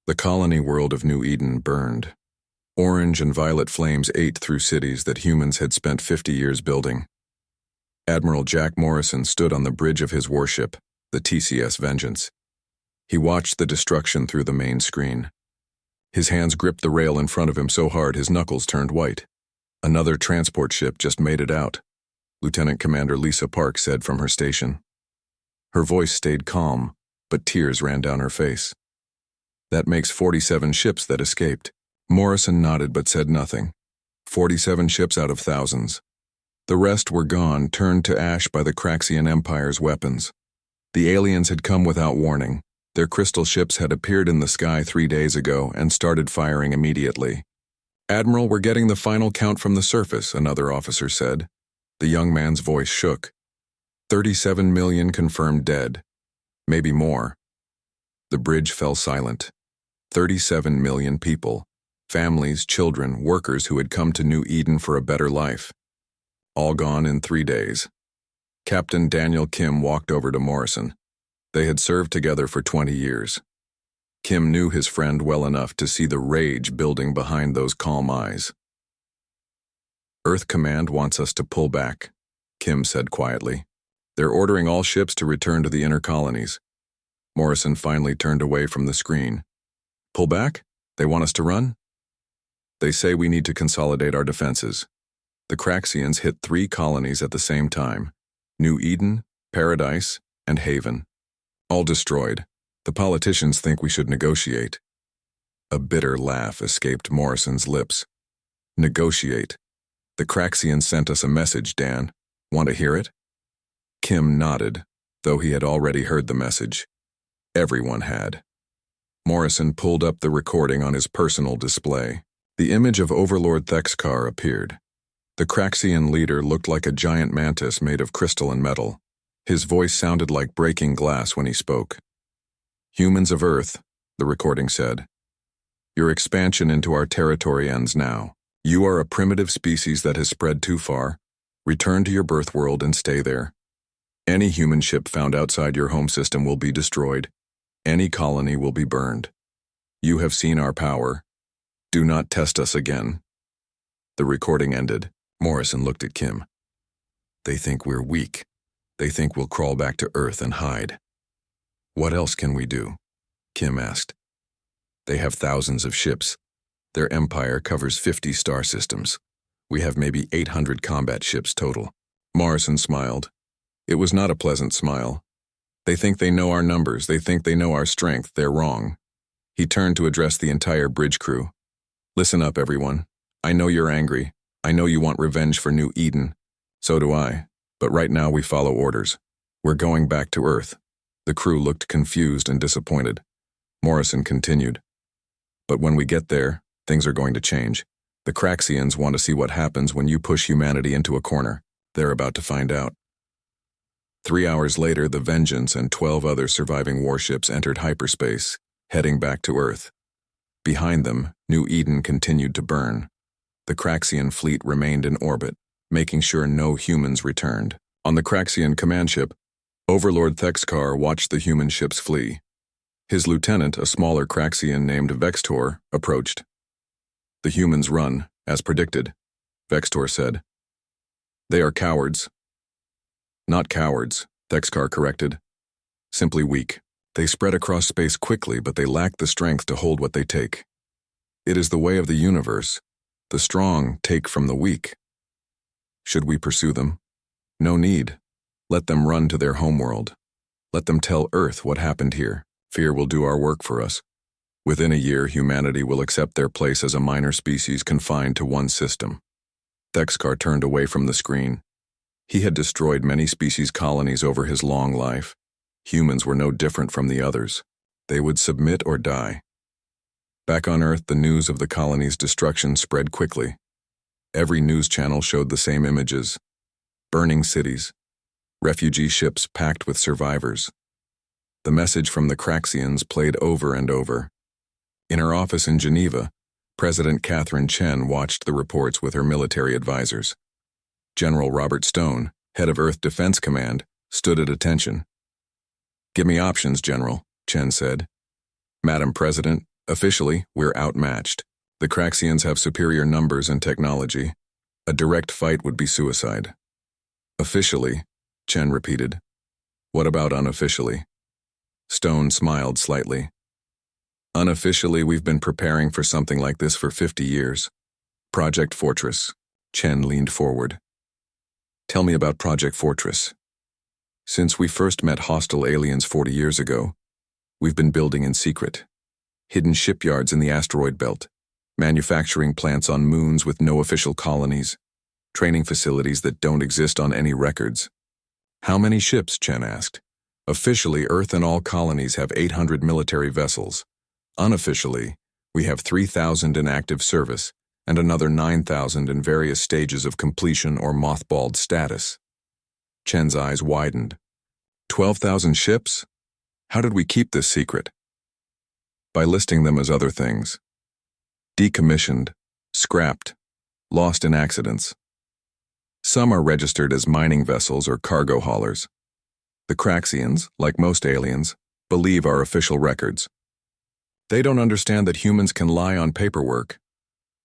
The colony world of New Eden burned. Orange and violet flames ate through cities that humans had spent 50 years building. Admiral Jack Morrison stood on the bridge of his warship, the TCS Vengeance. He watched the destruction through the main screen. His hands gripped the rail in front of him so hard his knuckles turned white. Another transport ship just made it out, Lieutenant Commander Lisa Park said from her station. Her voice stayed calm, but tears ran down her face. That makes 47 ships that escaped. Morrison nodded but said nothing. 47 ships out of thousands. The rest were gone, turned to ash by the Craxian Empire's weapons. The aliens had come without warning. Their crystal ships had appeared in the sky 3 days ago and started firing immediately. "Admiral, we're getting the final count from the surface," another officer said. The young man's voice shook. 37 million confirmed dead. Maybe more. The bridge fell silent. 37 million people. Families, children, workers who had come to New Eden for a better life. All gone in 3 days. Captain Daniel Kim walked over to Morrison. They had served together for 20 years. Kim knew his friend well enough to see the rage building behind those calm eyes. "Earth Command wants us to pull back," Kim said quietly. "They're ordering all ships to return to the inner colonies." Morrison finally turned away from the screen. "Pull back? They want us to run?" "They say we need to consolidate our defenses." The Craxians hit 3 colonies at the same time: New Eden, Paradise, and Haven. All destroyed. The politicians think we should negotiate. A bitter laugh escaped Morrison's lips. "Negotiate? The Craxians sent us a message, Dan. Want to hear it?" Kim nodded, though he had already heard the message. Everyone had. Morrison pulled up the recording on his personal display. The image of Overlord Thexkar appeared. The Craxian leader looked like a giant mantis made of crystal and metal. His voice sounded like breaking glass when he spoke. "Humans of Earth," the recording said, "your expansion into our territory ends now. You are a primitive species that has spread too far. Return to your birth world and stay there. Any human ship found outside your home system will be destroyed. Any colony will be burned. You have seen our power. Do not test us again." The recording ended. Morrison looked at Kim. "They think we're weak. They think we'll crawl back to Earth and hide." "What else can we do?" Kim asked. "They have thousands of ships. Their empire covers 50 star systems. We have maybe 800 combat ships total." Morrison smiled. It was not a pleasant smile. "They think they know our numbers. They think they know our strength. They're wrong." He turned to address the entire bridge crew. "Listen up, everyone. I know you're angry. I know you want revenge for New Eden. So do I. But right now we follow orders. We're going back to Earth." The crew looked confused and disappointed. Morrison continued. "But when we get there, things are going to change. The Craxians want to see what happens when you push humanity into a corner. They're about to find out." 3 hours later, the Vengeance and 12 other surviving warships entered hyperspace, heading back to Earth. Behind them, New Eden continued to burn. The Craxian fleet remained in orbit, making sure no humans returned. On the Craxian command ship, Overlord Thexkar watched the human ships flee. His lieutenant, a smaller Craxian named Vextor, approached. "The humans run, as predicted," Vextor said. "They are cowards." "Not cowards," Thexkar corrected. "Simply weak. They spread across space quickly, but they lack the strength to hold what they take. It is the way of the universe. The strong take from the weak." "Should we pursue them?" "No need. Let them run to their homeworld. Let them tell Earth what happened here. Fear will do our work for us. Within a year, humanity will accept their place as a minor species confined to one system." Thexkar turned away from the screen. He had destroyed many species colonies over his long life. Humans were no different from the others. They would submit or die. Back on Earth, the news of the colony's destruction spread quickly. Every news channel showed the same images: burning cities, refugee ships packed with survivors. The message from the Craxians played over and over. In her office in Geneva, President Catherine Chen watched the reports with her military advisors. General Robert Stone, head of Earth Defense Command, stood at attention. "Give me options, General," Chen said. "Madam President, Officially, we're outmatched. The Craxians have superior numbers and technology. A direct fight would be suicide. Officially, Chen repeated. What about unofficially? Stone smiled slightly. Unofficially, we've been preparing for something like this for 50 years. Project Fortress. Chen leaned forward. Tell me about Project Fortress. Since we first met hostile aliens 40 years ago, we've been building in secret. Hidden shipyards in the asteroid belt, manufacturing plants on moons with no official colonies, training facilities that don't exist on any records. How many ships? Chen asked. Officially, Earth and all colonies have 800 military vessels. Unofficially, we have 3,000 in active service and another 9,000 in various stages of completion or mothballed status. Chen's eyes widened. 12,000 ships? How did we keep this secret? By listing them as other things. Decommissioned, scrapped, lost in accidents. Some are registered as mining vessels or cargo haulers. The Craxians, like most aliens, believe our official records. They don't understand that humans can lie on paperwork.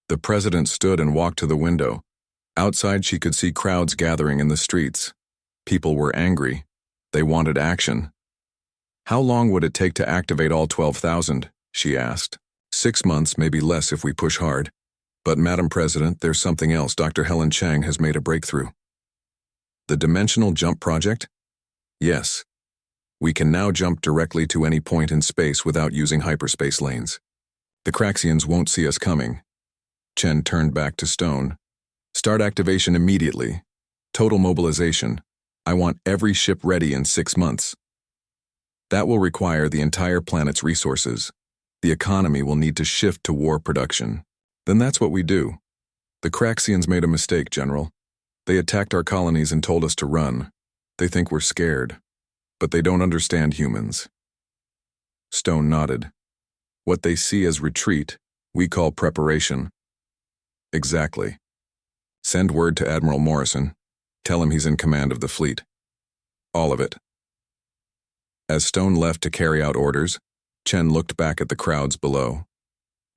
The president stood and walked to the window. Outside, she could see crowds gathering in the streets. People were angry. They wanted action. How long would it take to activate all 12,000? She asked. 6 months, maybe less if we push hard. But Madam President, there's something else. Dr. Helen Chang has made a breakthrough. The Dimensional Jump Project? Yes. We can now jump directly to any point in space without using hyperspace lanes. The Craxians won't see us coming. Chen turned back to Stone. Start activation immediately. Total mobilization. I want every ship ready in 6 months. That will require the entire planet's resources. The economy will need to shift to war production. Then that's what we do. The Craxians made a mistake, General. They attacked our colonies and told us to run. They think we're scared. But they don't understand humans. Stone nodded. What they see as retreat, we call preparation. Exactly. Send word to Admiral Morrison. Tell him he's in command of the fleet. All of it. As Stone left to carry out orders, Chen looked back at the crowds below.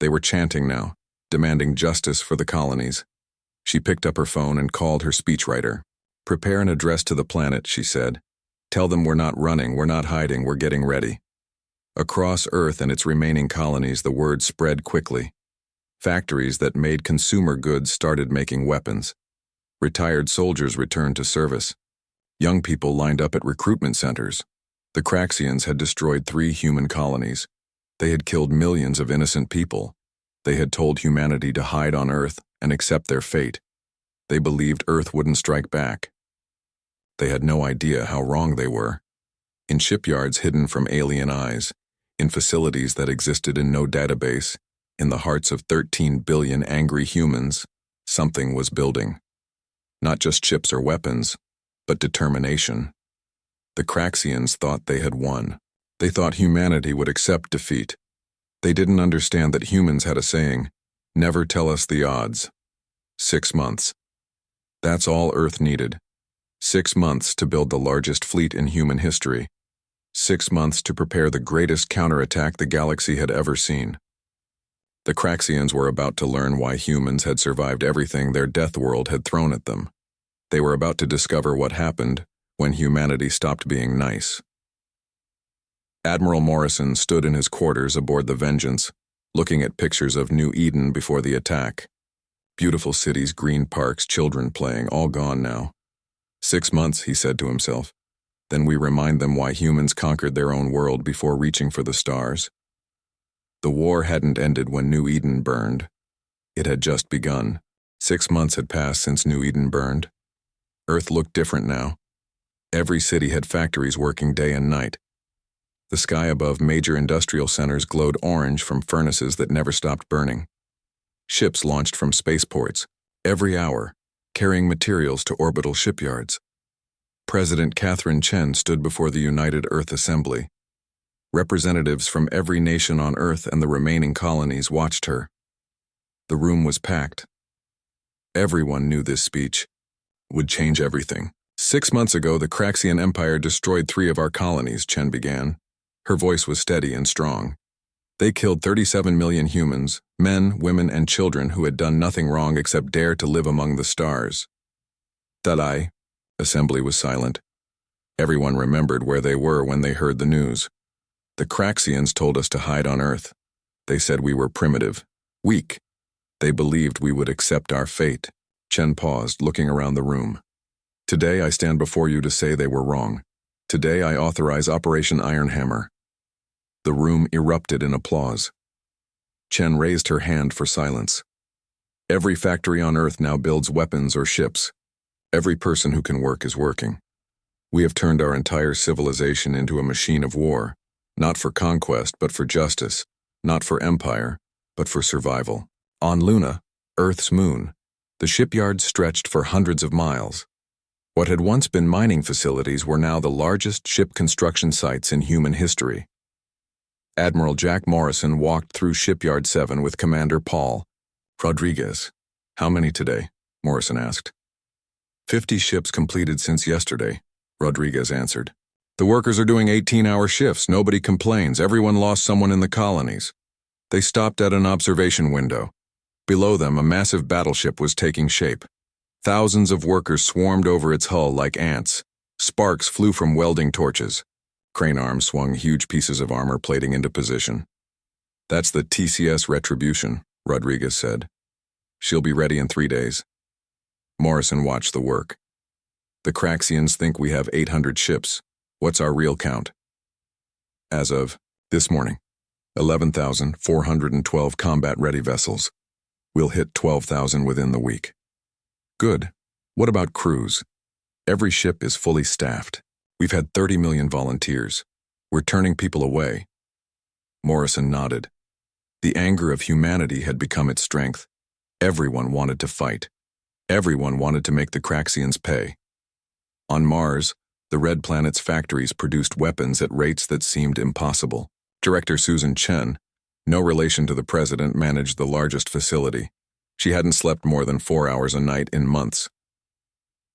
They were chanting now, demanding justice for the colonies. She picked up her phone and called her speechwriter. Prepare an address to the planet, she said. Tell them we're not running, we're not hiding, we're getting ready. Across Earth and its remaining colonies, the word spread quickly. Factories that made consumer goods started making weapons. Retired soldiers returned to service. Young people lined up at recruitment centers. The Craxians had destroyed 3 human colonies. They had killed millions of innocent people. They had told humanity to hide on Earth and accept their fate. They believed Earth wouldn't strike back. They had no idea how wrong they were. In shipyards hidden from alien eyes, in facilities that existed in no database, in the hearts of 13 billion angry humans, something was building. Not just ships or weapons, but determination. The Craxians thought they had won. They thought humanity would accept defeat. They didn't understand that humans had a saying, never tell us the odds. 6 months. That's all Earth needed. 6 months to build the largest fleet in human history. 6 months to prepare the greatest counterattack the galaxy had ever seen. The Craxians were about to learn why humans had survived everything their death world had thrown at them. They were about to discover what happened when humanity stopped being nice. Admiral Morrison stood in his quarters aboard the Vengeance, looking at pictures of New Eden before the attack. Beautiful cities, green parks, children playing, all gone now. 6 months, he said to himself. Then we remind them why humans conquered their own world before reaching for the stars. The war hadn't ended when New Eden burned. It had just begun. 6 months had passed since New Eden burned. Earth looked different now. Every city had factories working day and night. The sky above major industrial centers glowed orange from furnaces that never stopped burning. Ships launched from spaceports, every hour, carrying materials to orbital shipyards. President Catherine Chen stood before the United Earth Assembly. Representatives from every nation on Earth and the remaining colonies watched her. The room was packed. Everyone knew this speech would change everything. 6 months ago, the Craxian Empire destroyed 3 of our colonies, Chen began. Her voice was steady and strong. They killed 37 million humans, men, women, and children who had done nothing wrong except dare to live among the stars. Dalai. Assembly was silent. Everyone remembered where they were when they heard the news. The Craxians told us to hide on Earth. They said we were primitive, weak. They believed we would accept our fate. Chen paused, looking around the room. Today I stand before you to say they were wrong. Today I authorize Operation Iron Hammer. The room erupted in applause. Chen raised her hand for silence. Every factory on Earth now builds weapons or ships. Every person who can work is working. We have turned our entire civilization into a machine of war, not for conquest but for justice, not for empire, but for survival. On Luna, Earth's moon, the shipyards stretched for hundreds of miles. What had once been mining facilities were now the largest ship construction sites in human history. Admiral Jack Morrison walked through Shipyard 7 with Commander Paul Rodriguez. How many today? Morrison asked. 50 ships completed since yesterday, Rodriguez answered. The workers are doing 18-hour shifts. Nobody complains. Everyone lost someone in the colonies. They stopped at an observation window. Below them, a massive battleship was taking shape. Thousands of workers swarmed over its hull like ants. Sparks flew from welding torches. Crane arms swung huge pieces of armor plating into position. That's the TCS Retribution, Rodriguez said. She'll be ready in 3 days. Morrison watched the work. The Craxians think we have 800 ships. What's our real count? As of this morning, 11,412 combat-ready vessels. We'll hit 12,000 within the week. Good. What about crews? Every ship is fully staffed. We've had 30 million volunteers. We're turning people away. Morrison nodded. The anger of humanity had become its strength. Everyone wanted to fight. Everyone wanted to make the Craxians pay. On Mars, the Red Planet's factories produced weapons at rates that seemed impossible. Director Susan Chen, no relation to the president, managed the largest facility. She hadn't slept more than 4 hours a night in months.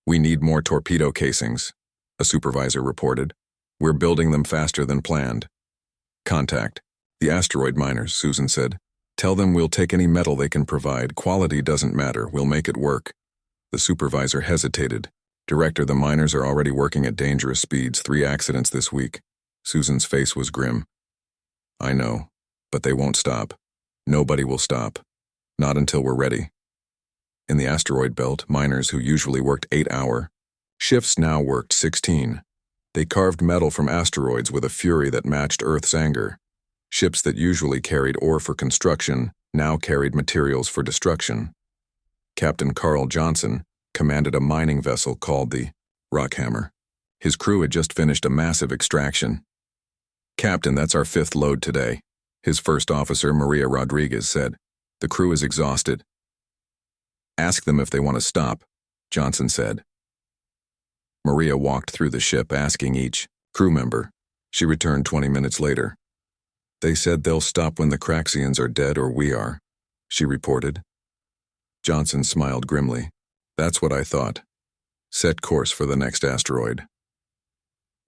We need more torpedo casings, a supervisor reported. We're building them faster than planned. Contact the asteroid miners, Susan said. Tell them we'll take any metal they can provide. Quality doesn't matter. We'll make it work. The supervisor hesitated. Director, the miners are already working at dangerous speeds. 3 accidents this week. Susan's face was grim. I know, but they won't stop. Nobody will stop. Not until we're ready. In the asteroid belt, miners who usually worked 8-hour shifts now worked 16. They carved metal from asteroids with a fury that matched Earth's anger. Ships that usually carried ore for construction now carried materials for destruction. Captain Carl Johnson commanded a mining vessel called the Rockhammer. His crew had just finished a massive extraction. Captain, that's our 5th load today, his first officer, Maria Rodriguez, said. The crew is exhausted. Ask them if they want to stop, Johnson said. Maria walked through the ship, asking each crew member. She returned 20 minutes later. They said they'll stop when the Craxians are dead or we are, she reported. Johnson smiled grimly. That's what I thought. Set course for the next asteroid.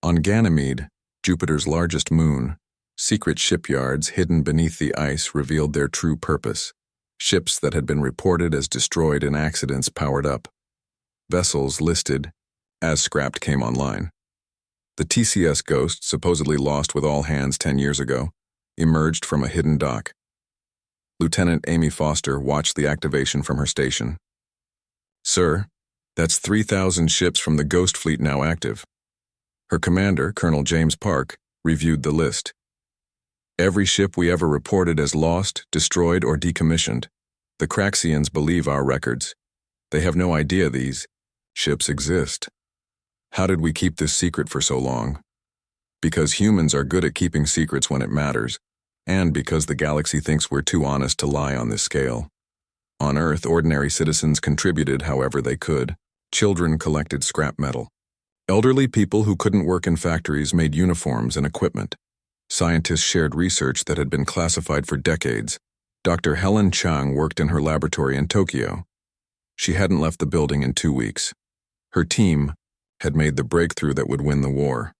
On Ganymede, Jupiter's largest moon, secret shipyards hidden beneath the ice revealed their true purpose. Ships that had been reported as destroyed in accidents powered up. Vessels listed as scrapped came online. The TCS Ghost, supposedly lost with all hands 10 years ago, emerged from a hidden dock. Lieutenant Amy Foster watched the activation from her station. Sir, that's 3,000 ships from the Ghost Fleet now active. Her commander, Colonel James Park, reviewed the list. Every ship we ever reported as lost, destroyed, or decommissioned. The Craxians believe our records. They have no idea these ships exist. How did we keep this secret for so long? Because humans are good at keeping secrets when it matters, and because the galaxy thinks we're too honest to lie on this scale. On Earth, ordinary citizens contributed however they could. Children collected scrap metal. Elderly people who couldn't work in factories made uniforms and equipment. Scientists shared research that had been classified for decades. Dr. Helen Chang worked in her laboratory in Tokyo. She hadn't left the building in 2 weeks. Her team had made the breakthrough that would win the war,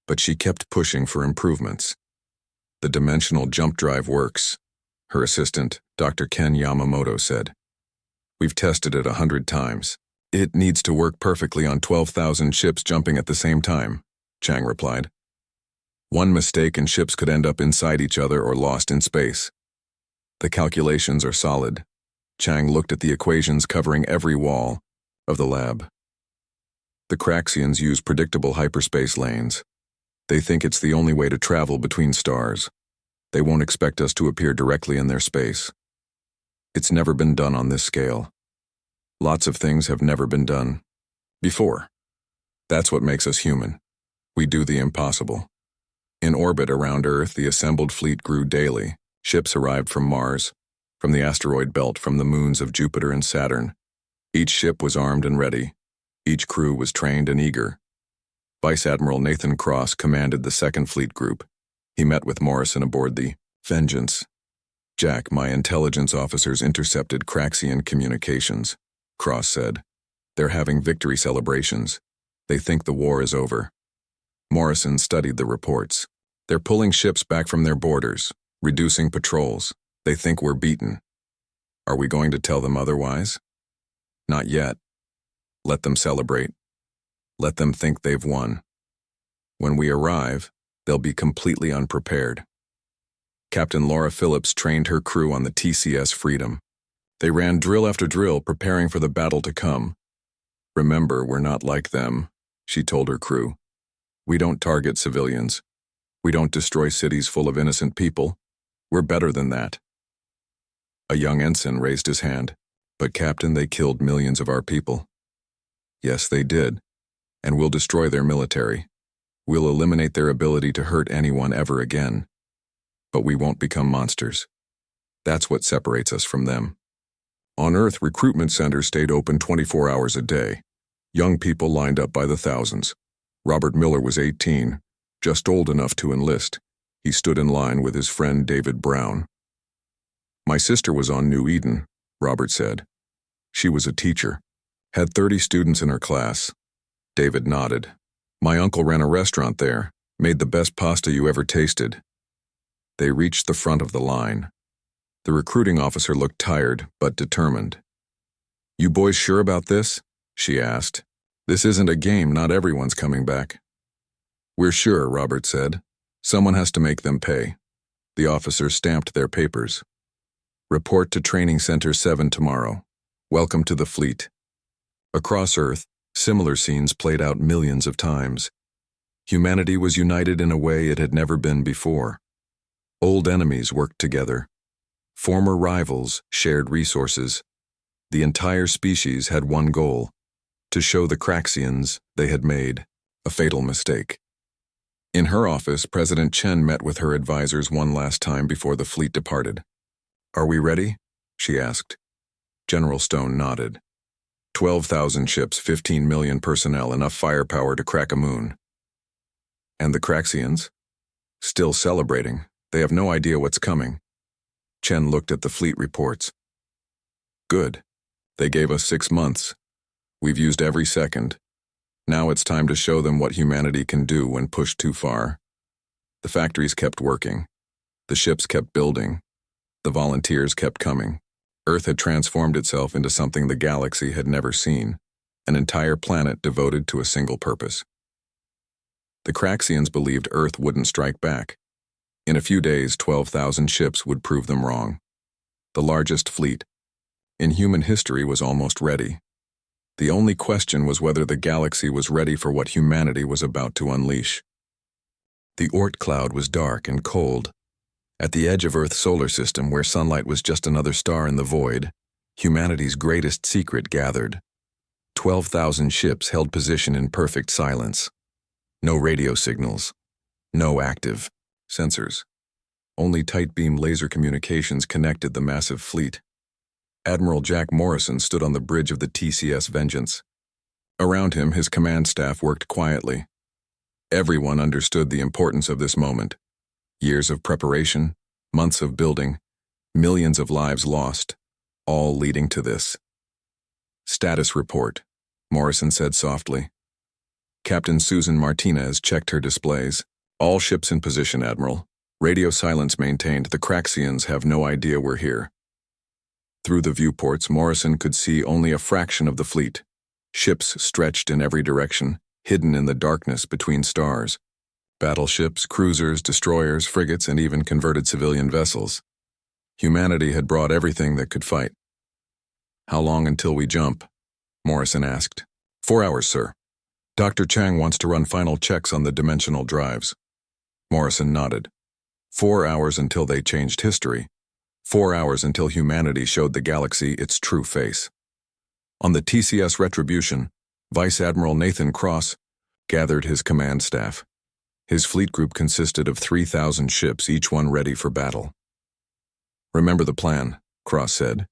but she kept pushing for improvements. The dimensional jump drive works, her assistant, Dr. Ken Yamamoto, said. We've tested it 100 times. It needs to work perfectly on 12,000 ships jumping at the same time, Chang replied. One mistake and ships could end up inside each other or lost in space. The calculations are solid. Chang looked at the equations covering every wall of the lab. The Craxians use predictable hyperspace lanes. They think it's the only way to travel between stars. They won't expect us to appear directly in their space. It's never been done on this scale. Lots of things have never been done before. That's what makes us human. We do the impossible. In orbit around Earth, the assembled fleet grew daily. Ships arrived from Mars, from the asteroid belt, from the moons of Jupiter and Saturn. Each ship was armed and ready. Each crew was trained and eager. Vice Admiral Nathan Cross commanded the Second Fleet Group. He met with Morrison aboard the Vengeance. Jack, my intelligence officers intercepted Craxian communications, Cross said. They're having victory celebrations. They think the war is over. Morrison studied the reports. They're pulling ships back from their borders, reducing patrols. They think we're beaten. Are we going to tell them otherwise? Not yet. Let them celebrate. Let them think they've won. When we arrive, they'll be completely unprepared. Captain Laura Phillips trained her crew on the TCS Freedom. They ran drill after drill, preparing for the battle to come. Remember, we're not like them, she told her crew. We don't target civilians. We don't destroy cities full of innocent people. We're better than that. A young ensign raised his hand. But Captain, they killed millions of our people. Yes, they did. And we'll destroy their military. We'll eliminate their ability to hurt anyone ever again. But we won't become monsters. That's what separates us from them. On Earth, recruitment centers stayed open 24 hours a day. Young people lined up by the thousands. Robert Miller was 18, just old enough to enlist. He stood in line with his friend David Brown. My sister was on New Eden, Robert said. She was a teacher, had 30 students in her class. David nodded. My uncle ran a restaurant there, made the best pasta you ever tasted. They reached the front of the line. The recruiting officer looked tired, but determined. You boys sure about this? She asked. This isn't a game, not everyone's coming back. We're sure, Robert said. Someone has to make them pay. The officers stamped their papers. Report to Training Center 7 tomorrow. Welcome to the fleet. Across Earth, similar scenes played out millions of times. Humanity was united in a way it had never been before. Old enemies worked together. Former rivals shared resources. The entire species had one goal: to show the Craxians they had made a fatal mistake. In her office, President Chen met with her advisors one last time before the fleet departed. Are we ready? She asked. General Stone nodded. 12,000 ships, 15 million personnel, enough firepower to crack a moon. And the Craxians? Still celebrating. They have no idea what's coming. Chen looked at the fleet reports. Good. They gave us 6 months. We've used every second. Now it's time to show them what humanity can do when pushed too far. The factories kept working. The ships kept building. The volunteers kept coming. Earth had transformed itself into something the galaxy had never seen, an entire planet devoted to a single purpose. The Craxians believed Earth wouldn't strike back. In a few days, 12,000 ships would prove them wrong. The largest fleet in human history was almost ready. The only question was whether the galaxy was ready for what humanity was about to unleash. The Oort cloud was dark and cold. At the edge of Earth's solar system, where sunlight was just another star in the void, humanity's greatest secret gathered. 12,000 ships held position in perfect silence. No radio signals. No active sensors. Only tight-beam laser communications connected the massive fleet. Admiral Jack Morrison stood on the bridge of the TCS Vengeance. Around him, his command staff worked quietly. Everyone understood the importance of this moment. Years of preparation, months of building, millions of lives lost, all leading to this. Status report, Morrison said softly. Captain Susan Martinez checked her displays. All ships in position, Admiral. Radio silence maintained. The Craxians have no idea we're here. Through the viewports, Morrison could see only a fraction of the fleet. Ships stretched in every direction, hidden in the darkness between stars. Battleships, cruisers, destroyers, frigates, and even converted civilian vessels. Humanity had brought everything that could fight. "How long until we jump?" Morrison asked. 4 hours, sir. Dr. Chang wants to run final checks on the dimensional drives. Morrison nodded. 4 hours until they changed history. 4 hours until humanity showed the galaxy its true face. On the TCS Retribution, Vice Admiral Nathan Cross gathered his command staff. His fleet group consisted of 3,000 ships, each one ready for battle. "Remember the plan," Cross said.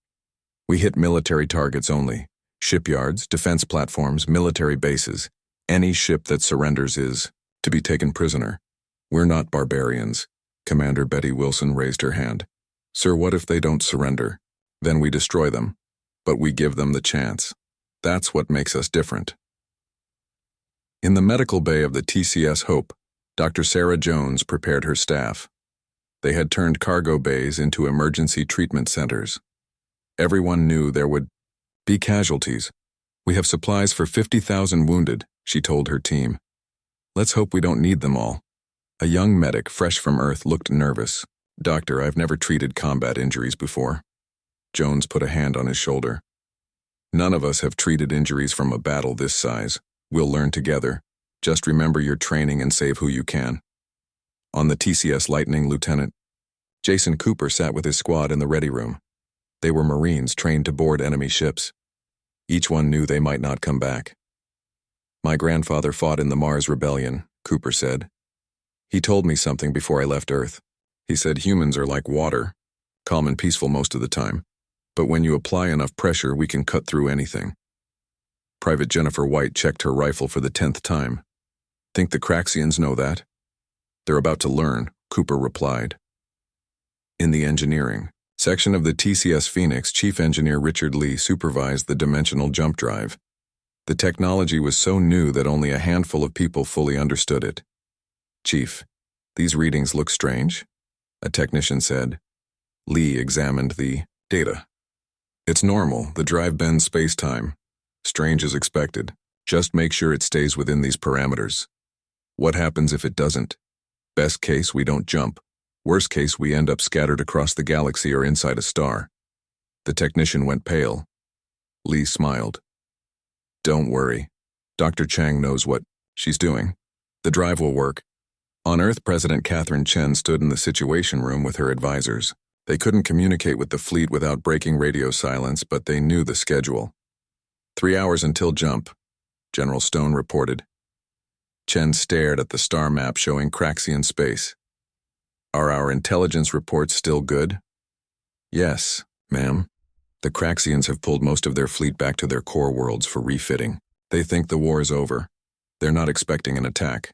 "We hit military targets only. Shipyards, defense platforms, military bases. Any ship that surrenders is to be taken prisoner. We're not barbarians." Commander Betty Wilson raised her hand. "Sir, what if they don't surrender? Then we destroy them. But we give them the chance. That's what makes us different." In the medical bay of the TCS Hope, Dr. Sarah Jones prepared her staff. They had turned cargo bays into emergency treatment centers. Everyone knew there would be casualties. "We have supplies for 50,000 wounded," she told her team. "Let's hope we don't need them all." A young medic, fresh from Earth, looked nervous. "Doctor, I've never treated combat injuries before." Jones put a hand on his shoulder. "None of us have treated injuries from a battle this size. We'll learn together. Just remember your training and save who you can." On the TCS Lightning, Lieutenant Jason Cooper sat with his squad in the ready room. They were Marines trained to board enemy ships. Each one knew they might not come back. "My grandfather fought in the Mars Rebellion," Cooper said. "He told me something before I left Earth. He said humans are like water, calm and peaceful most of the time. But when you apply enough pressure, we can cut through anything." Private Jennifer White checked her rifle for the 10th time. "Think the Craxians know that?" "They're about to learn," Cooper replied. In the engineering section of the TCS Phoenix, Chief Engineer Richard Lee supervised the dimensional jump drive. The technology was so new that only a handful of people fully understood it. "Chief, these readings look strange," a technician said. Lee examined the data. "It's normal. The drive bends space-time. Strange as expected. Just make sure it stays within these parameters. What happens if it doesn't? Best case, we don't jump. Worst case, we end up scattered across the galaxy or inside a star." The technician went pale. Lee smiled. "Don't worry. Dr. Chang knows what she's doing. The drive will work." On Earth, President Catherine Chen stood in the Situation Room with her advisors. They couldn't communicate with the fleet without breaking radio silence, but they knew the schedule. 3 hours until jump," General Stone reported. Chen stared at the star map showing Craxian space. "Are our intelligence reports still good?" "Yes, ma'am. The Craxians have pulled most of their fleet back to their core worlds for refitting. They think the war is over. They're not expecting an attack."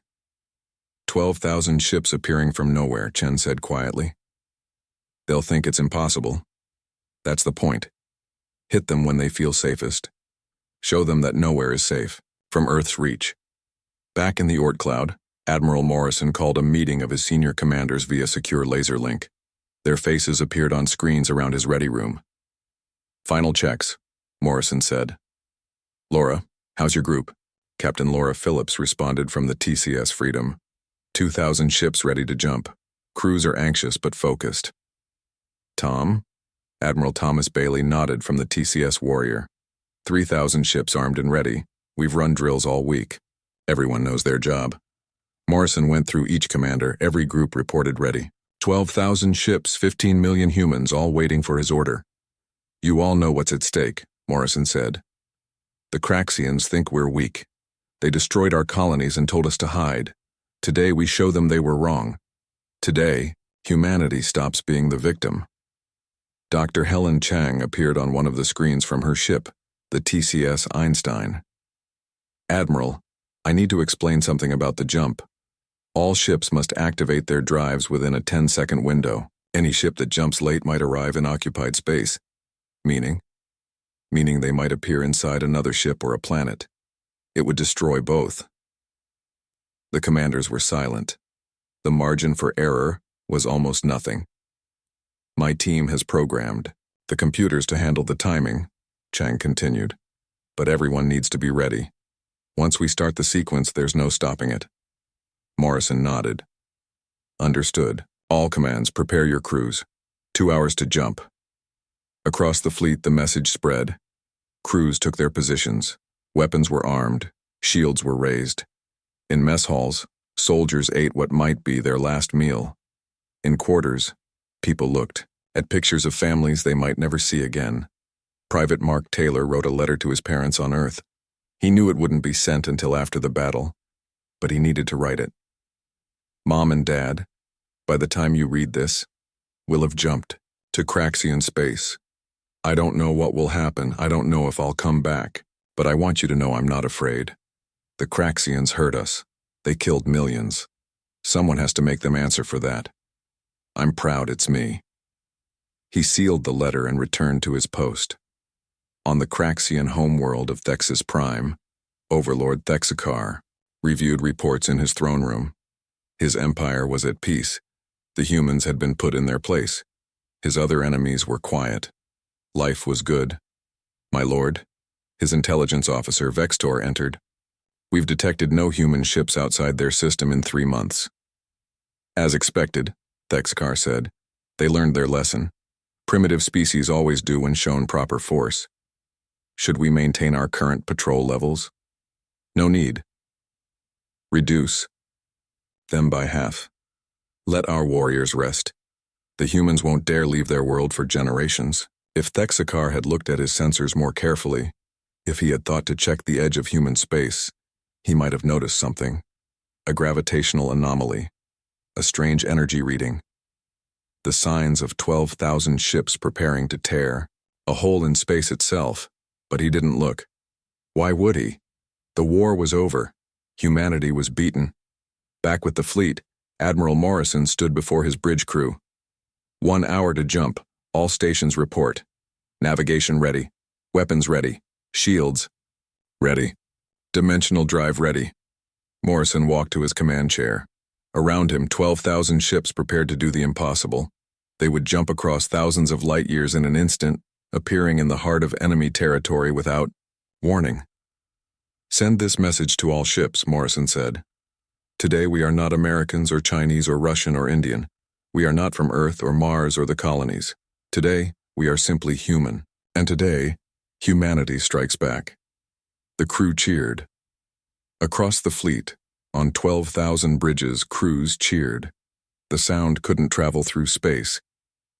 12,000 ships appearing from nowhere, Chen said quietly. "They'll think it's impossible. That's the point. Hit them when they feel safest. Show them that nowhere is safe, from Earth's reach." Back in the Oort cloud, Admiral Morrison called a meeting of his senior commanders via secure laser link. Their faces appeared on screens around his ready room. "Final checks," Morrison said. "Laura, how's your group?" Captain Laura Phillips responded from the TCS Freedom. 2,000 ships ready to jump. Crews are anxious but focused. "Tom?" Admiral Thomas Bailey nodded from the TCS Warrior. 3,000 ships armed and ready. We've run drills all week. Everyone knows their job." Morrison went through each commander. Every group reported ready. 12,000 ships, 15 million humans, all waiting for his order. "You all know what's at stake," Morrison said. "The Craxians think we're weak. They destroyed our colonies and told us to hide. Today we show them they were wrong. Today, humanity stops being the victim." Dr. Helen Chang appeared on one of the screens from her ship, the TCS Einstein. "Admiral, I need to explain something about the jump. All ships must activate their drives within a 10-second window. Any ship that jumps late might arrive in occupied space. Meaning they might appear inside another ship or a planet. It would destroy both." The commanders were silent. The margin for error was almost nothing. My team has programmed the computers to handle the timing, Chang continued. But everyone needs to be ready. Once we start the sequence, there's no stopping it. Morrison nodded. Understood. All commands, prepare your crews. 2 hours to jump. Across the fleet, the message spread. Crews took their positions. Weapons were armed. Shields were raised. In mess halls, soldiers ate what might be their last meal. In quarters, people looked at pictures of families they might never see again. Private Mark Taylor wrote a letter to his parents on Earth. He knew it wouldn't be sent until after the battle, but he needed to write it. Mom and Dad, by the time you read this, will have jumped to Craxian space. I don't know what will happen. I don't know if I'll come back, but I want you to know I'm not afraid. The Craxians hurt us. They killed millions. Someone has to make them answer for that. I'm proud it's me. He sealed the letter and returned to his post. On the Craxian homeworld of Thexus Prime, Overlord Thexakar reviewed reports in his throne room. His empire was at peace. The humans had been put in their place. His other enemies were quiet. Life was good. My lord, his intelligence officer Vextor entered. We've detected no human ships outside their system in 3 months. As expected, Thexakar said. They learned their lesson. Primitive species always do when shown proper force. Should we maintain our current patrol levels? No need. Reduce them by half. Let our warriors rest. The humans won't dare leave their world for generations. If Thexakar had looked at his sensors more carefully, if he had thought to check the edge of human space, he might have noticed something. A gravitational anomaly. A strange energy reading. The signs of 12,000 ships preparing to tear. A hole in space itself. But he didn't look. Why would he? The war was over. Humanity was beaten. Back with the fleet, Admiral Morrison stood before his bridge crew. 1 hour to jump. All stations report. Navigation ready. Weapons ready. Shields ready. Dimensional drive ready. Morrison walked to his command chair. Around him, 12,000 ships prepared to do the impossible. They would jump across thousands of light years in an instant, appearing in the heart of enemy territory without warning. Send this message to all ships, Morrison said. Today we are not Americans or Chinese or Russian or Indian. We are not from Earth or Mars or the colonies. Today, we are simply human. And today, humanity strikes back. The crew cheered. Across the fleet, on 12,000 bridges, crews cheered. The sound couldn't travel through space,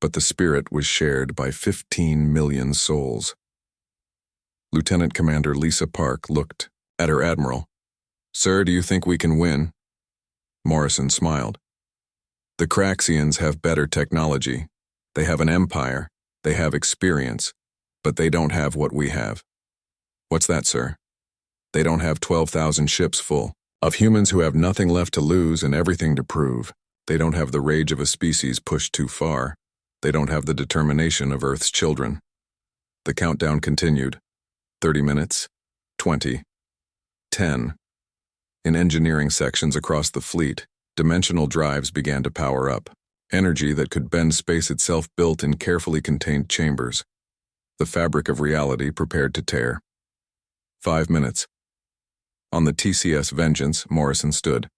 but the spirit was shared by 15 million souls. Lieutenant Commander Lisa Park looked at her admiral. Sir, do you think we can win? Morrison smiled. The Craxians have better technology. They have an empire. They have experience. But they don't have what we have. What's that, sir? They don't have 12,000 ships full of humans who have nothing left to lose and everything to prove. They don't have the rage of a species pushed too far. They don't have the determination of Earth's children. The countdown continued. 30 minutes. 20. 10. In engineering sections across the fleet, dimensional drives began to power up. Energy that could bend space itself built in carefully contained chambers. The fabric of reality prepared to tear. 5 minutes. On the TCS Vengeance, Morrison stood.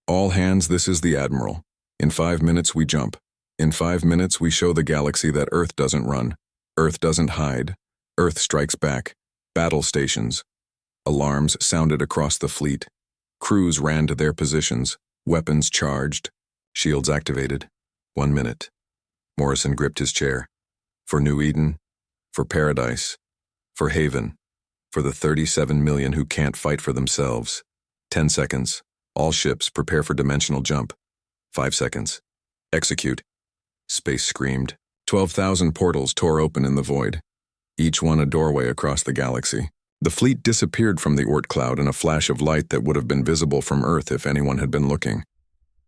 All hands, this is the Admiral. In 5 minutes we jump. In 5 minutes we show the galaxy that Earth doesn't run. Earth doesn't hide. Earth strikes back. Battle stations. Alarms sounded across the fleet. Crews ran to their positions. Weapons charged. Shields activated. 1 minute. Morrison gripped his chair. For New Eden. For Paradise. For Haven. For the 37 million who can't fight for themselves. 10 seconds. All ships prepare for dimensional jump. 5 seconds. Execute. Space screamed. 12,000 portals tore open in the void. Each one a doorway across the galaxy. The fleet disappeared from the Oort cloud in a flash of light that would have been visible from Earth if anyone had been looking.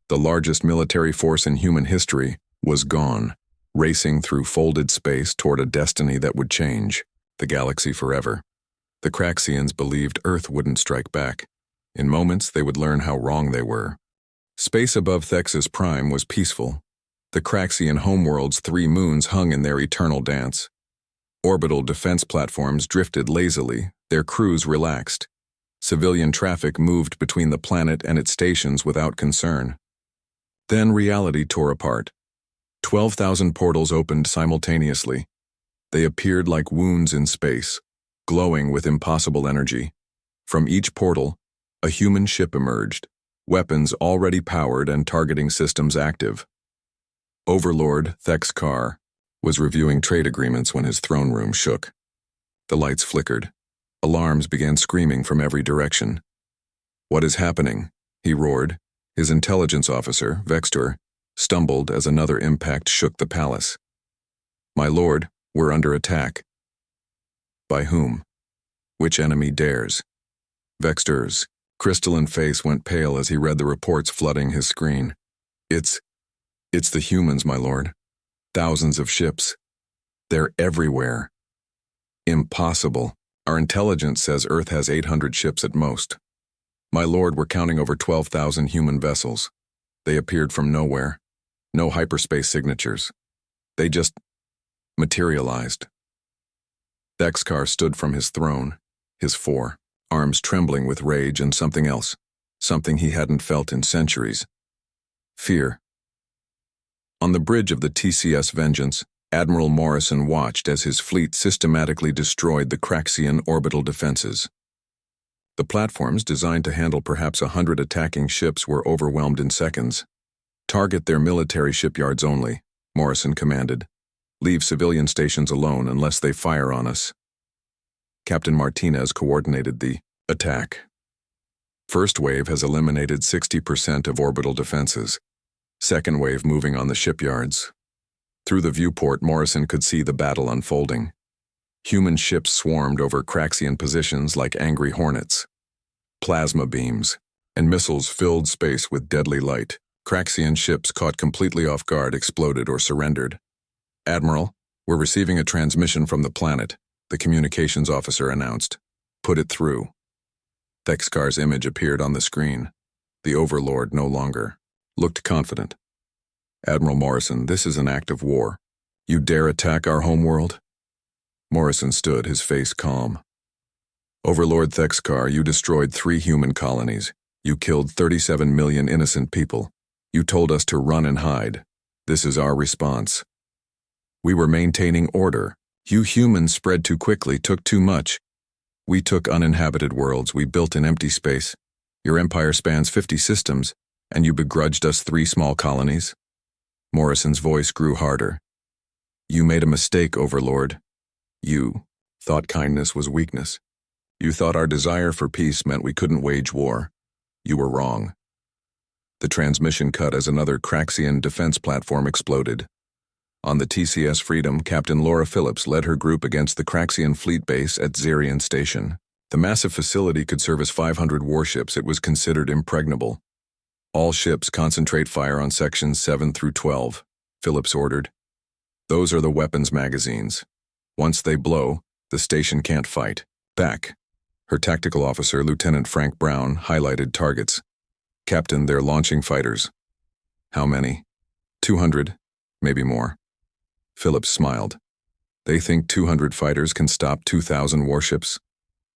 The largest military force in human history was gone, racing through folded space toward a destiny that would change the galaxy forever. The Craxians believed Earth wouldn't strike back. In moments, they would learn how wrong they were. Space above Thexus Prime was peaceful, The Craxian homeworld's 3 moons hung in their eternal dance. Orbital defense platforms drifted lazily, their crews relaxed. Civilian traffic moved between the planet and its stations without concern. Then reality tore apart. 12,000 portals opened simultaneously. They appeared like wounds in space, glowing with impossible energy. From each portal, a human ship emerged, weapons already powered and targeting systems active. Overlord Thexkar was reviewing trade agreements when his throne room shook. The lights flickered. Alarms began screaming from every direction. "What is happening?" he roared. His intelligence officer, Vextor, stumbled as another impact shook the palace. "My lord, we're under attack." "By whom? Which enemy dares?" Vextor's crystalline face went pale as he read the reports flooding his screen. It's the humans, my lord. Thousands of ships. They're everywhere." "Impossible. Our intelligence says Earth has 800 ships at most." "My lord, we're counting over 12,000 human vessels. They appeared from nowhere. No hyperspace signatures. They just materialized." Thexkar stood from his throne, his 4 arms trembling with rage and something else, something he hadn't felt in centuries. Fear. On the bridge of the TCS Vengeance, Admiral Morrison watched as his fleet systematically destroyed the Craxian orbital defenses. The platforms designed to handle perhaps 100 attacking ships were overwhelmed in seconds. "Target their military shipyards only," Morrison commanded. "Leave civilian stations alone unless they fire on us." Captain Martinez coordinated the attack. "First wave has eliminated 60% of orbital defenses. Second wave moving on the shipyards." Through the viewport, Morrison could see the battle unfolding. Human ships swarmed over Craxian positions like angry hornets. Plasma beams and missiles filled space with deadly light. Craxian ships caught completely off guard exploded or surrendered. "Admiral, we're receiving a transmission from the planet," the communications officer announced. "Put it through." Thexkar's image appeared on the screen. The Overlord no longer looked confident. "Admiral Morrison, this is an act of war. You dare attack our homeworld?" Morrison stood, his face calm. "Overlord Thexkar, you destroyed 3 human colonies. You killed 37 million innocent people. You told us to run and hide. This is our response. We were maintaining order. You humans spread too quickly, took too much. We took uninhabited worlds, we built an empty space. Your empire spans 50 systems, and you begrudged us 3 small colonies?" Morrison's voice grew harder. "You made a mistake, Overlord. You thought kindness was weakness. You thought our desire for peace meant we couldn't wage war. You were wrong." The transmission cut as another Craxian defense platform exploded. On the TCS Freedom, Captain Laura Phillips led her group against the Craxian fleet base at Zarian Station. The massive facility could service 500 warships. It was considered impregnable. "All ships concentrate fire on sections 7 through 12, Phillips ordered. "Those are the weapons magazines. Once they blow, the station can't fight. Back." Her tactical officer, Lieutenant Frank Brown, highlighted targets. "Captain, they're launching fighters." "How many?" 200, maybe more." Phillips smiled. "They think 200 fighters can stop 2,000 warships?"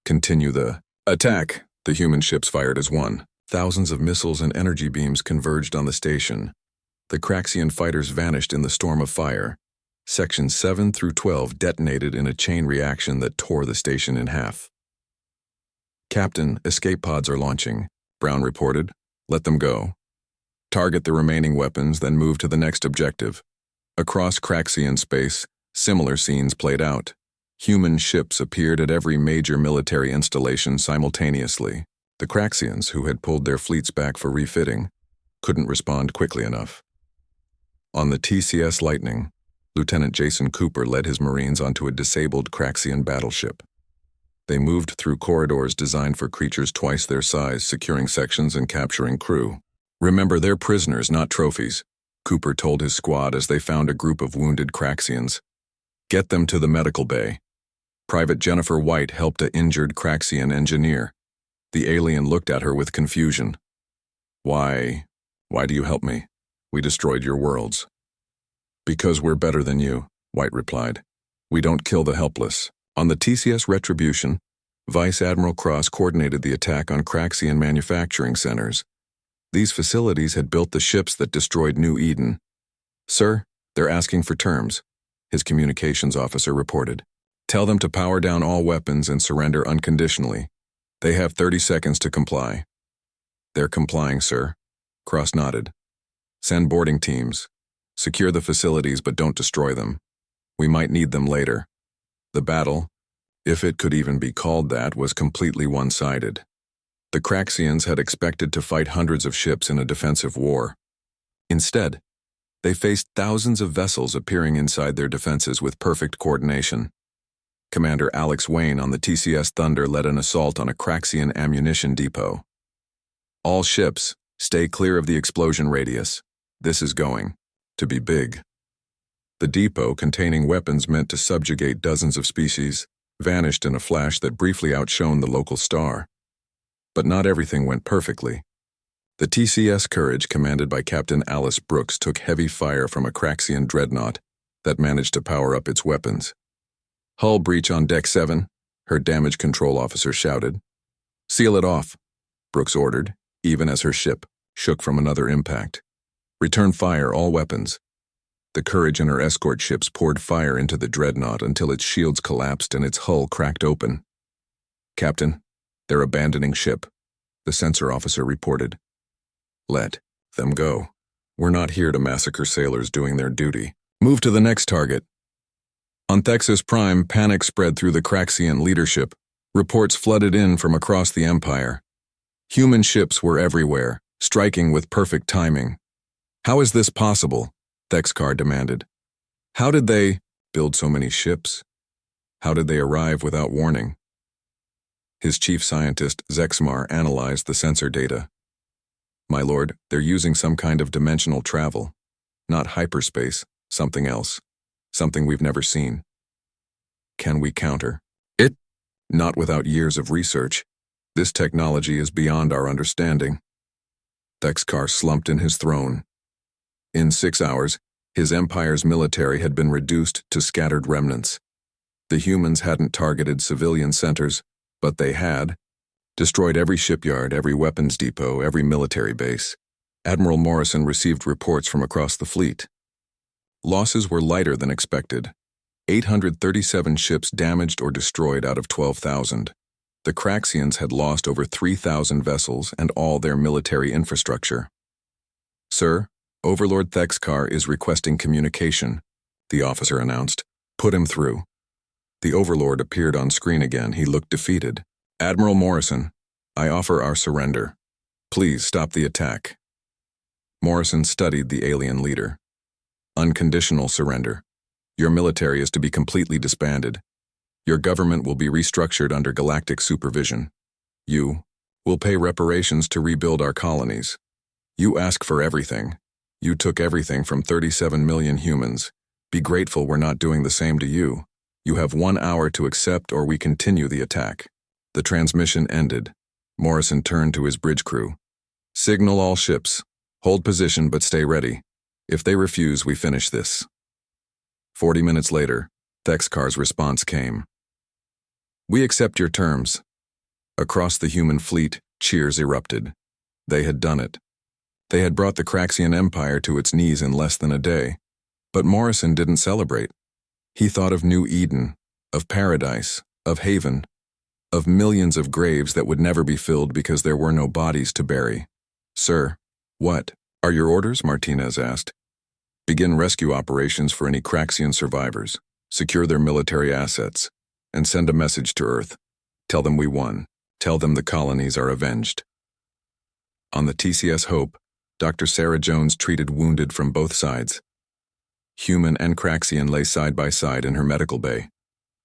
"Continue the attack." The human ships fired as one. Thousands of missiles and energy beams converged on the station. The Craxian fighters vanished in the storm of fire. Sections 7 through 12 detonated in a chain reaction that tore the station in half. "Captain, escape pods are launching," Brown reported. "Let them go. Target the remaining weapons, then move to the next objective." Across Craxian space, similar scenes played out. Human ships appeared at every major military installation simultaneously. The Craxians, who had pulled their fleets back for refitting, couldn't respond quickly enough. On the TCS Lightning, Lieutenant Jason Cooper led his Marines onto a disabled Craxian battleship. They moved through corridors designed for creatures twice their size, securing sections and capturing crew. "Remember, they're prisoners, not trophies," Cooper told his squad as they found a group of wounded Craxians. "Get them to the medical bay." Private Jennifer White helped an injured Craxian engineer. The alien looked at her with confusion. Why do you help me? We destroyed your worlds." Because we're better than you, White replied. We don't kill the helpless. On the TCS Retribution, Vice Admiral Cross coordinated the attack on Craxian manufacturing centers. These facilities had built the ships that destroyed New Eden. Sir, they're asking for terms, his communications officer reported. Tell them to power down all weapons and surrender unconditionally. They have 30 seconds to comply. They're complying, sir. Cross nodded. Send boarding teams. Secure the facilities but don't destroy them. We might need them later. The battle, if it could even be called that, was completely one-sided. The Craxians had expected to fight hundreds of ships in a defensive war. Instead, they faced thousands of vessels appearing inside their defenses with perfect coordination. Commander Alex Wayne on the TCS Thunder led an assault on a Craxian ammunition depot. All ships, stay clear of the explosion radius. This is going to be big. The depot, containing weapons meant to subjugate dozens of species, vanished in a flash that briefly outshone the local star. But not everything went perfectly. The TCS Courage, commanded by Captain Alice Brooks, took heavy fire from a Craxian dreadnought that managed to power up its weapons. Hull breach on Deck 7, her damage control officer shouted. Seal it off, Brooks ordered, even as her ship shook from another impact. Return fire, all weapons. The Courage and her escort ships poured fire into the dreadnought until its shields collapsed and its hull cracked open. Captain, they're abandoning ship, the sensor officer reported. Let them go. We're not here to massacre sailors doing their duty. Move to the next target. On Thexus Prime, panic spread through the Craxian leadership. Reports flooded in from across the Empire. Human ships were everywhere, striking with perfect timing. How is this possible? Thexcar demanded. How did they build so many ships? How did they arrive without warning? His chief scientist, Zexmar, analyzed the sensor data. My lord, they're using some kind of dimensional travel. Not hyperspace, something else. Something we've never seen. Can we counter it? Not without years of research. This technology is beyond our understanding. Thexcar slumped in his throne. In 6 hours, his empire's military had been reduced to scattered remnants. The humans hadn't targeted civilian centers, but they had destroyed every shipyard, every weapons depot, every military base. Admiral Morrison received reports from across the fleet. Losses were lighter than expected. 837 ships damaged or destroyed out of 12,000. The Craxians had lost over 3,000 vessels and all their military infrastructure. Sir, Overlord Thexcar is requesting communication, the officer announced. Put him through. The Overlord appeared on screen again. He looked defeated. Admiral Morrison, I offer our surrender. Please stop the attack. Morrison studied the alien leader. Unconditional surrender. Your military is to be completely disbanded. Your government will be restructured under galactic supervision. You will pay reparations to rebuild our colonies. You ask for everything. You took everything from 37 million humans. Be grateful we're not doing the same to you. You have 1 hour to accept or we continue the attack. The transmission ended. Morrison turned to his bridge crew. Signal all ships. Hold position but stay ready. If they refuse, we finish this. 40 minutes later, Thexcar's response came. We accept your terms. Across the human fleet, cheers erupted. They had done it. They had brought the Craxian Empire to its knees in less than a day. But Morrison didn't celebrate. He thought of New Eden, of paradise, of haven, of millions of graves that would never be filled because there were no bodies to bury. Sir, what are your orders? Martinez asked. Begin rescue operations for any Craxian survivors, secure their military assets, and send a message to Earth. Tell them we won. Tell them the colonies are avenged. On the TCS Hope, Dr. Sarah Jones treated wounded from both sides. Human and Craxian lay side by side in her medical bay.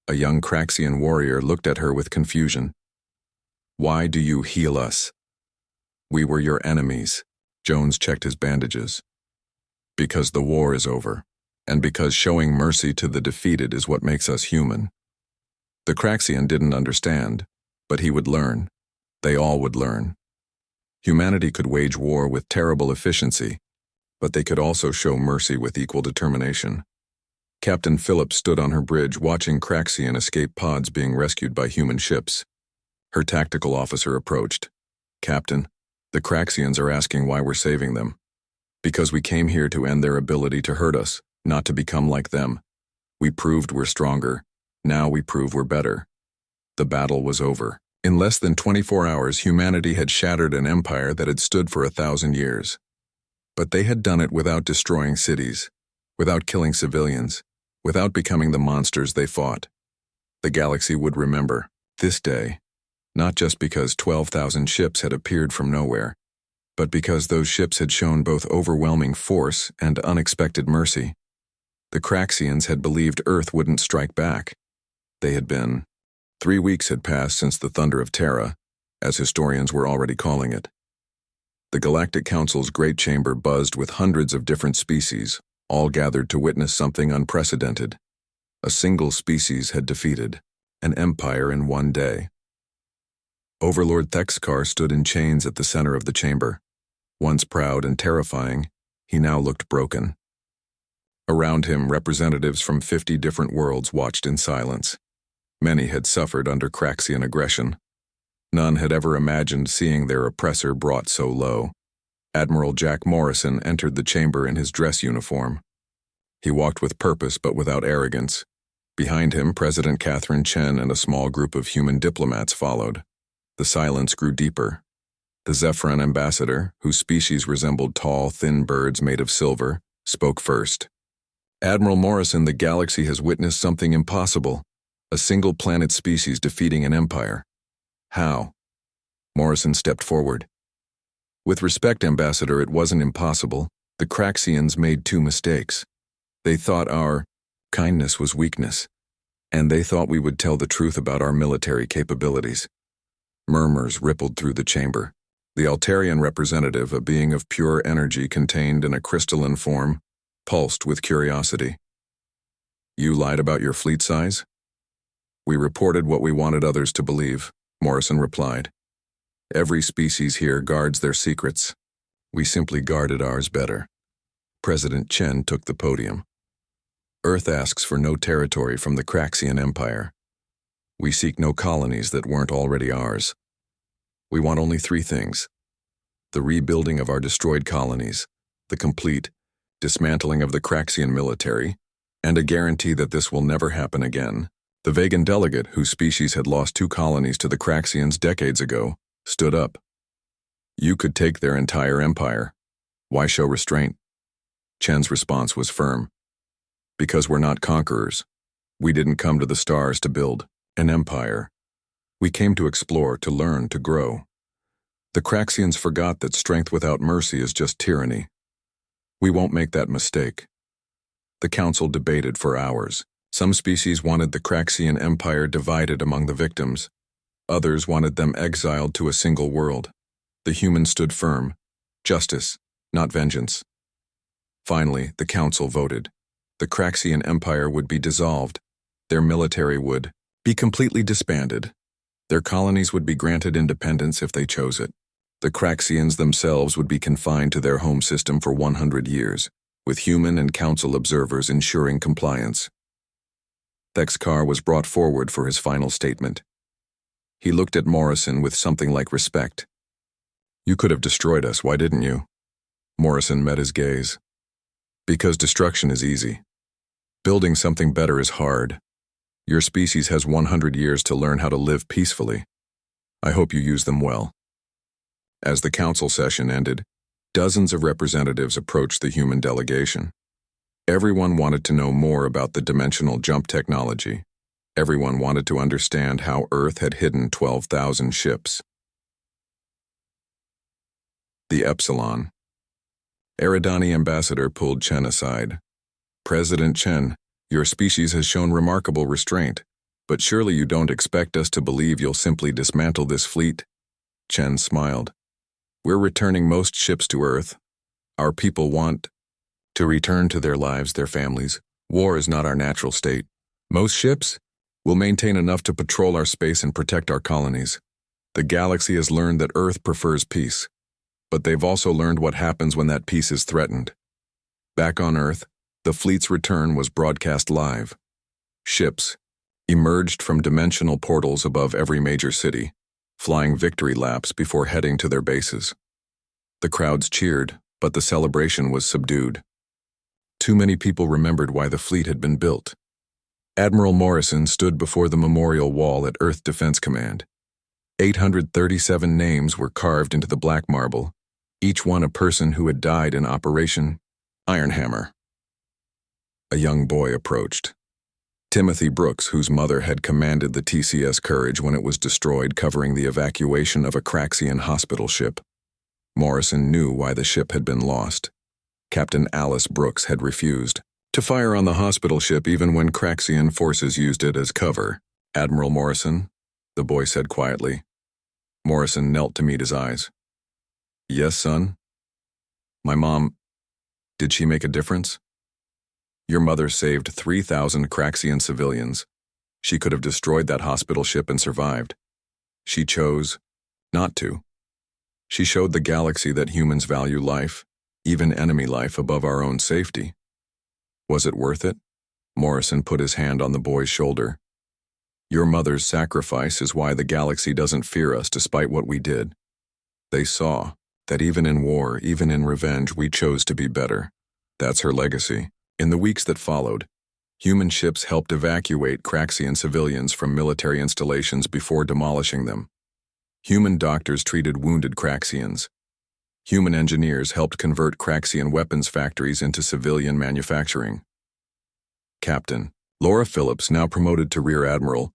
A young Craxian warrior looked at her with confusion. Why do you heal us? We were your enemies. Jones checked his bandages. Because the war is over, and because showing mercy to the defeated is what makes us human. The Craxian didn't understand, but he would learn. They all would learn. Humanity could wage war with terrible efficiency, but they could also show mercy with equal determination. Captain Phillips stood on her bridge watching Craxian escape pods being rescued by human ships. Her tactical officer approached. "Captain, the Craxians are asking why we're saving them. Because we came here to end their ability to hurt us, not to become like them. We proved we're stronger. Now we prove we're better." The battle was over. In less than 24 hours, humanity had shattered an empire that had stood for 1,000 years. But they had done it without destroying cities, without killing civilians, without becoming the monsters they fought. The galaxy would remember this day, not just because 12,000 ships had appeared from nowhere, but because those ships had shown both overwhelming force and unexpected mercy. The Craxians had believed Earth wouldn't strike back. They had been. 3 weeks had passed since the Thunder of Terra, as historians were already calling it. The Galactic Council's great chamber buzzed with hundreds of different species, all gathered to witness something unprecedented. A single species had defeated an empire in one day. Overlord Thexkar stood in chains at the center of the chamber. Once proud and terrifying, he now looked broken. Around him, representatives from 50 different worlds watched in silence. Many had suffered under Craxian aggression. None had ever imagined seeing their oppressor brought so low. Admiral Jack Morrison entered the chamber in his dress uniform. He walked with purpose but without arrogance. Behind him, President Catherine Chen and a small group of human diplomats followed. The silence grew deeper. The Zephyran ambassador, whose species resembled tall, thin birds made of silver, spoke first. "Admiral Morrison, the galaxy has witnessed something impossible. A single planet species defeating an empire." "How?" Morrison stepped forward. "With respect, Ambassador, it wasn't impossible. The Craxians made 2 mistakes. They thought our kindness was weakness, and they thought we would tell the truth about our military capabilities." Murmurs rippled through the chamber. The Altarian representative, a being of pure energy contained in a crystalline form, pulsed with curiosity. "You lied about your fleet size?" "We reported what we wanted others to believe," Morrison replied. "Every species here guards their secrets. We simply guarded ours better." President Chen took the podium. "Earth asks for no territory from the Craxian Empire. We seek no colonies that weren't already ours. We want only 3 things: the rebuilding of our destroyed colonies, the complete dismantling of the Craxian military, and a guarantee that this will never happen again." The Vegan delegate, whose species had lost 2 colonies to the Craxians decades ago, stood up. "You could take their entire empire. Why show restraint?" Chen's response was firm. "Because we're not conquerors. We didn't come to the stars to build an empire. We came to explore, to learn, to grow. The Craxians forgot that strength without mercy is just tyranny. We won't make that mistake." The council debated for hours. Some species wanted the Craxian Empire divided among the victims. Others wanted them exiled to a single world. The humans stood firm. Justice, not vengeance. Finally, the council voted. The Craxian Empire would be dissolved. Their military would be completely disbanded. Their colonies would be granted independence if they chose it. The Craxians themselves would be confined to their home system for 100 years, with human and council observers ensuring compliance. Thexkar was brought forward for his final statement. He looked at Morrison with something like respect. "You could have destroyed us, why didn't you?" Morrison met his gaze. "Because destruction is easy. Building something better is hard. Your species has 100 years to learn how to live peacefully. I hope you use them well." As the council session ended, dozens of representatives approached the human delegation. Everyone wanted to know more about the dimensional jump technology. Everyone wanted to understand how Earth had hidden 12,000 ships. The Epsilon. Eridani ambassador pulled Chen aside. "President Chen, your species has shown remarkable restraint, but surely you don't expect us to believe you'll simply dismantle this fleet?" Chen smiled. "We're returning most ships to Earth. Our people want to return to their lives, their families. War is not our natural state. Most ships will maintain enough to patrol our space and protect our colonies. The galaxy has learned that Earth prefers peace, but they've also learned what happens when that peace is threatened. Back on Earth, the fleet's return was broadcast live. Ships emerged from dimensional portals above every major city, flying victory laps before heading to their bases. The crowds cheered, but the celebration was subdued. Too many people remembered why the fleet had been built. Admiral Morrison stood before the memorial wall at Earth Defense Command. 837 names were carved into the black marble, each one a person who had died in Operation Ironhammer. A young boy approached. Timothy Brooks, whose mother had commanded the TCS Courage when it was destroyed, covering the evacuation of a Craxian hospital ship. Morrison knew why the ship had been lost. Captain Alice Brooks had refused to fire on the hospital ship even when Craxian forces used it as cover. "Admiral Morrison," the boy said quietly. Morrison knelt to meet his eyes. "Yes, son? My mom, did she make a difference? Your mother saved 3,000 Craxian civilians. She could have destroyed that hospital ship and survived. She chose not to. She showed the galaxy that humans value life, even enemy life, above our own safety. Was it worth it?" Morrison put his hand on the boy's shoulder. "Your mother's sacrifice is why the galaxy doesn't fear us despite what we did. They saw that even in war, even in revenge, we chose to be better. That's her legacy." In the weeks that followed, human ships helped evacuate Craxian civilians from military installations before demolishing them. Human doctors treated wounded Craxians. Human engineers helped convert Craxian weapons factories into civilian manufacturing. Captain Laura Phillips, now promoted to Rear Admiral,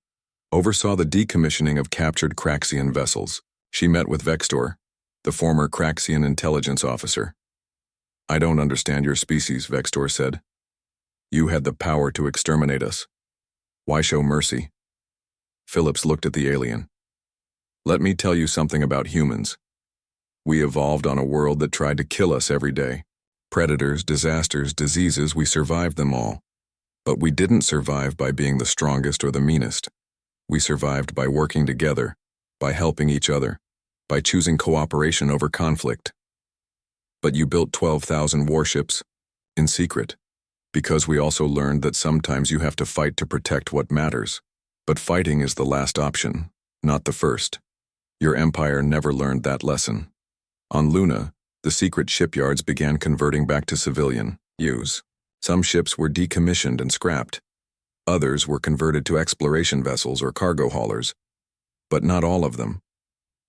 oversaw the decommissioning of captured Craxian vessels. She met with Vextor, the former Craxian intelligence officer. "I don't understand your species," Vextor said. "You had the power to exterminate us. Why show mercy?" Phillips looked at the alien. "Let me tell you something about humans. We evolved on a world that tried to kill us every day. Predators, disasters, diseases, we survived them all. But we didn't survive by being the strongest or the meanest. We survived by working together, by helping each other, by choosing cooperation over conflict. But you built 12,000 warships, in secret, because we also learned that sometimes you have to fight to protect what matters. But fighting is the last option, not the first. Your empire never learned that lesson. On Luna, the secret shipyards began converting back to civilian use. Some ships were decommissioned and scrapped. Others were converted to exploration vessels or cargo haulers. But not all of them.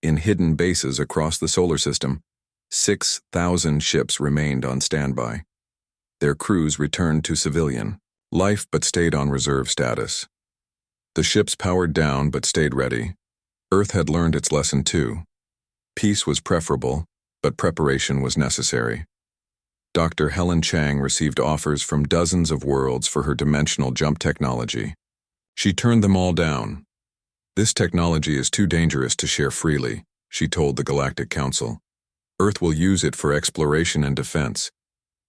In hidden bases across the solar system, 6,000 ships remained on standby. Their crews returned to civilian life but stayed on reserve status. The ships powered down but stayed ready. Earth had learned its lesson too. Peace was preferable, but preparation was necessary. Dr. Helen Chang received offers from dozens of worlds for her dimensional jump technology. She turned them all down. "This technology is too dangerous to share freely," she told the Galactic Council. "Earth will use it for exploration and defense.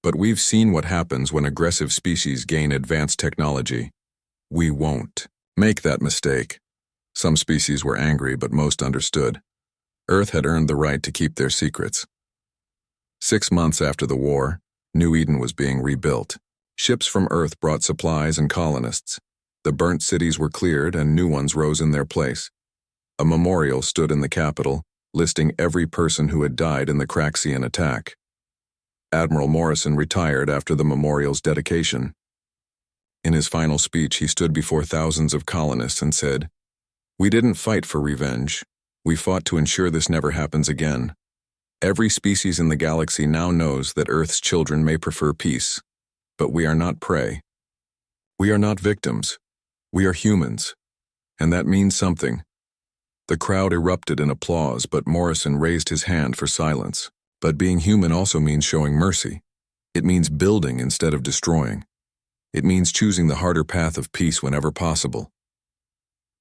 But we've seen what happens when aggressive species gain advanced technology. We won't make that mistake." Some species were angry, but most understood. Earth had earned the right to keep their secrets. 6 months after the war, New Eden was being rebuilt. Ships from Earth brought supplies and colonists. The burnt cities were cleared and new ones rose in their place. A memorial stood in the capital, listing every person who had died in the Craxian attack. Admiral Morrison retired after the memorial's dedication. In his final speech, he stood before thousands of colonists and said, "We didn't fight for revenge. We fought to ensure this never happens again. Every species in the galaxy now knows that Earth's children may prefer peace, but we are not prey. We are not victims. We are humans, and that means something." The crowd erupted in applause, but Morrison raised his hand for silence. But being human also means showing mercy. It means building instead of destroying. It means choosing the harder path of peace whenever possible.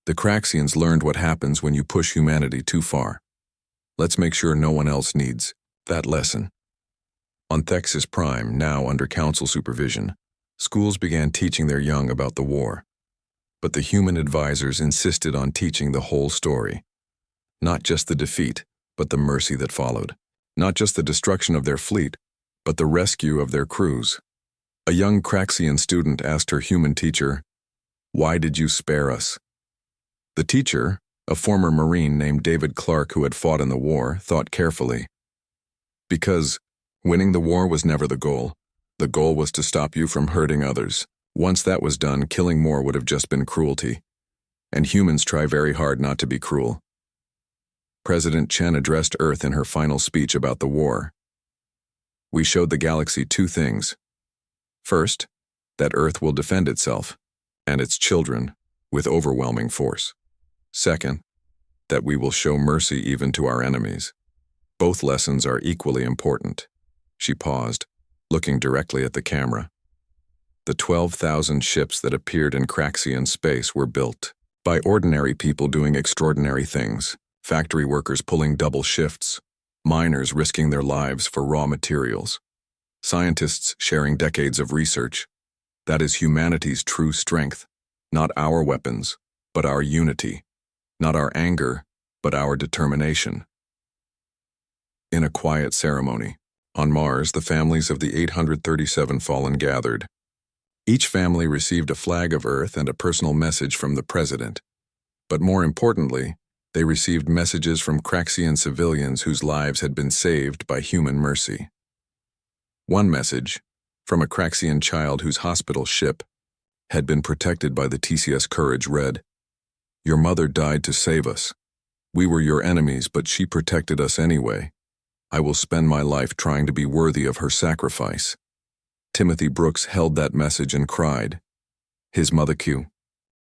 The Craxians learned what happens when you push humanity too far. Let's make sure no one else needs that lesson. On Thexis Prime, now under council supervision, schools began teaching their young about the war. But the human advisors insisted on teaching the whole story. Not just the defeat, but the mercy that followed. Not just the destruction of their fleet, but the rescue of their crews. A young Craxian student asked her human teacher, "Why did you spare us?" The teacher, a former Marine named David Clark who had fought in the war, thought carefully. Because winning the war was never the goal. The goal was to stop you from hurting others. Once that was done, killing more would have just been cruelty. And humans try very hard not to be cruel. President Chen addressed Earth in her final speech about the war. We showed the galaxy two things. First, that Earth will defend itself, and its children, with overwhelming force. Second, that we will show mercy even to our enemies. Both lessons are equally important. She paused, looking directly at the camera. The 12,000 ships that appeared in Craxian space were built by ordinary people doing extraordinary things, factory workers pulling double shifts, miners risking their lives for raw materials, scientists sharing decades of research. That is humanity's true strength, not our weapons, but our unity, not our anger, but our determination. In a quiet ceremony, on Mars, the families of the 837 fallen gathered. Each family received a flag of Earth and a personal message from the president. But more importantly, they received messages from Craxian civilians whose lives had been saved by human mercy. One message, from a Craxian child whose hospital ship had been protected by the TCS Courage, read, "Your mother died to save us. We were your enemies, but she protected us anyway. I will spend my life trying to be worthy of her sacrifice." Timothy Brooks held that message and cried. His mother Q.